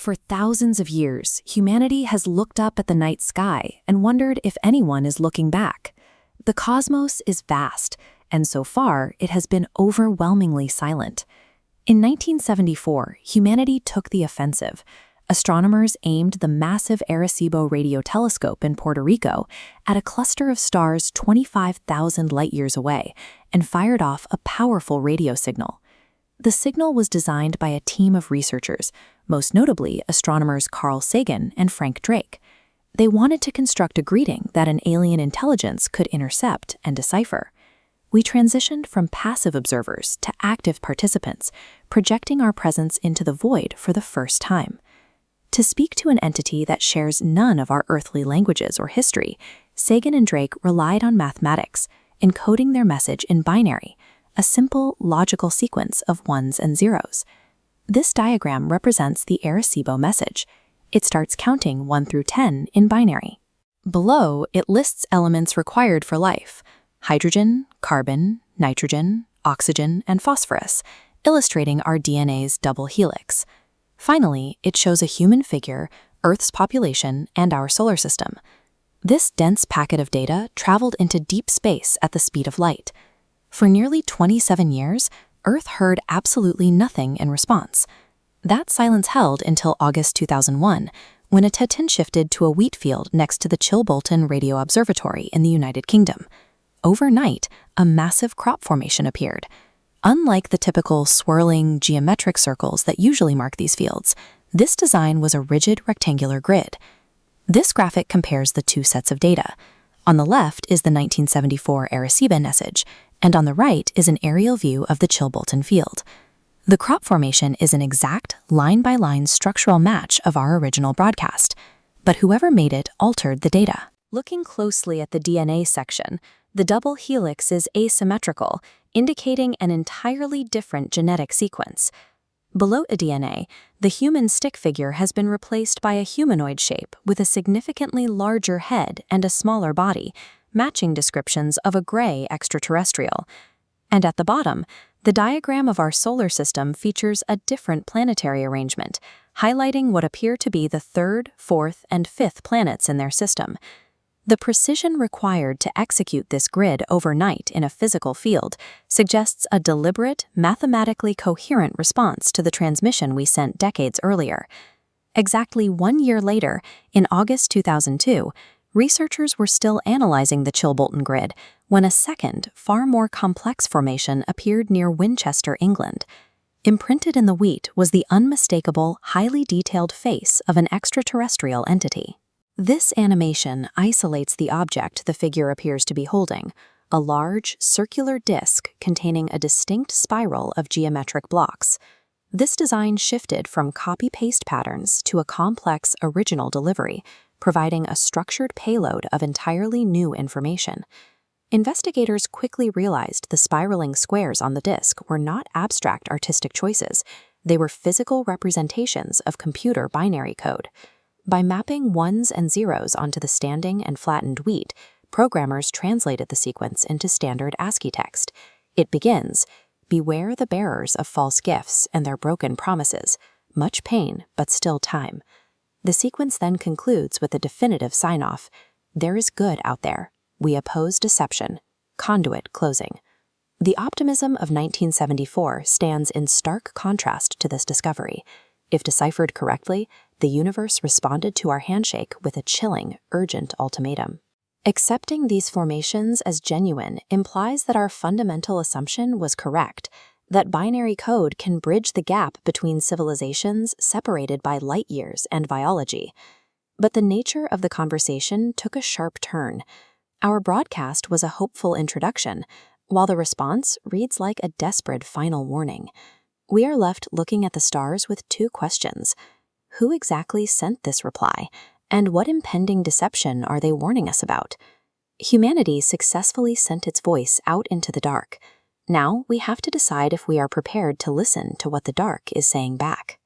For thousands of years, humanity has looked up at the night sky and wondered if anyone is looking back. The cosmos is vast, and so far it has been overwhelmingly silent. In 1974, humanity took the offensive. Astronomers aimed the massive Arecibo radio telescope in Puerto Rico at a cluster of stars 25,000 light-years away and fired off a powerful radio signal. The signal was designed by a team of researchers, most notably astronomers Carl Sagan and Frank Drake. They wanted to construct a greeting that an alien intelligence could intercept and decipher. We transitioned from passive observers to active participants, projecting our presence into the void for the first time. To speak to an entity that shares none of our earthly languages or history, Sagan and Drake relied on mathematics, encoding their message in binary, a simple, logical sequence of ones and zeros. This diagram represents the Arecibo Message. It starts counting 1 through 10 in binary. Below, it lists elements required for life: hydrogen, carbon, nitrogen, oxygen, and phosphorus, illustrating our DNA's double helix. Finally, it shows a human figure, Earth's population, and our solar system. This dense packet of data traveled into deep space at the speed of light. For nearly 27 years, Earth heard absolutely nothing in response. That silence held until August 2001, when attention shifted to a wheat field next to the Chilbolton Radio Observatory in the United Kingdom. Overnight, a massive crop formation appeared. Unlike the typical swirling geometric circles that usually mark these fields, this design was a rigid rectangular grid. This graphic compares the two sets of data. On the left is the 1974 Arecibo Message, and on the right is an aerial view of the Chilbolton field. The crop formation is an exact, line-by-line structural match of our original broadcast, but whoever made it altered the data. Looking closely at the DNA section, the double helix is asymmetrical, indicating an entirely different genetic sequence. Below the DNA, the human stick figure has been replaced by a humanoid shape with a significantly larger head and a smaller body, matching descriptions of a gray extraterrestrial. And at the bottom, the diagram of our solar system features a different planetary arrangement, highlighting what appear to be the third, fourth, and fifth planets in their system. The precision required to execute this grid overnight in a physical field suggests a deliberate, mathematically coherent response to the transmission we sent decades earlier. Exactly 1 year later, in August 2002, researchers were still analyzing the Chilbolton grid when a second, far more complex formation appeared near Winchester, England. Imprinted in the wheat was the unmistakable, highly detailed face of an extraterrestrial entity. This animation isolates the object the figure appears to be holding, a large, circular disc containing a distinct spiral of geometric blocks. This design shifted from copy-paste patterns to a complex original delivery, providing a structured payload of entirely new information. Investigators quickly realized the spiraling squares on the disc were not abstract artistic choices. They were physical representations of computer binary code. By mapping ones and zeros onto the standing and flattened wheat, programmers translated the sequence into standard ASCII text. It begins, "Beware the bearers of false gifts and their broken promises. Much pain, but still time." The sequence then concludes with a definitive sign-off. "There is good out there. We oppose deception. Conduit closing." The optimism of 1974 stands in stark contrast to this discovery. If deciphered correctly, the universe responded to our handshake with a chilling, urgent ultimatum. Accepting these formations as genuine implies that our fundamental assumption was correct, that binary code can bridge the gap between civilizations separated by light years and biology. But the nature of the conversation took a sharp turn. Our broadcast was a hopeful introduction, while the response reads like a desperate final warning. We are left looking at the stars with two questions. Who exactly sent this reply, and what impending deception are they warning us about? Humanity successfully sent its voice out into the dark. Now we have to decide if we are prepared to listen to what the dark is saying back.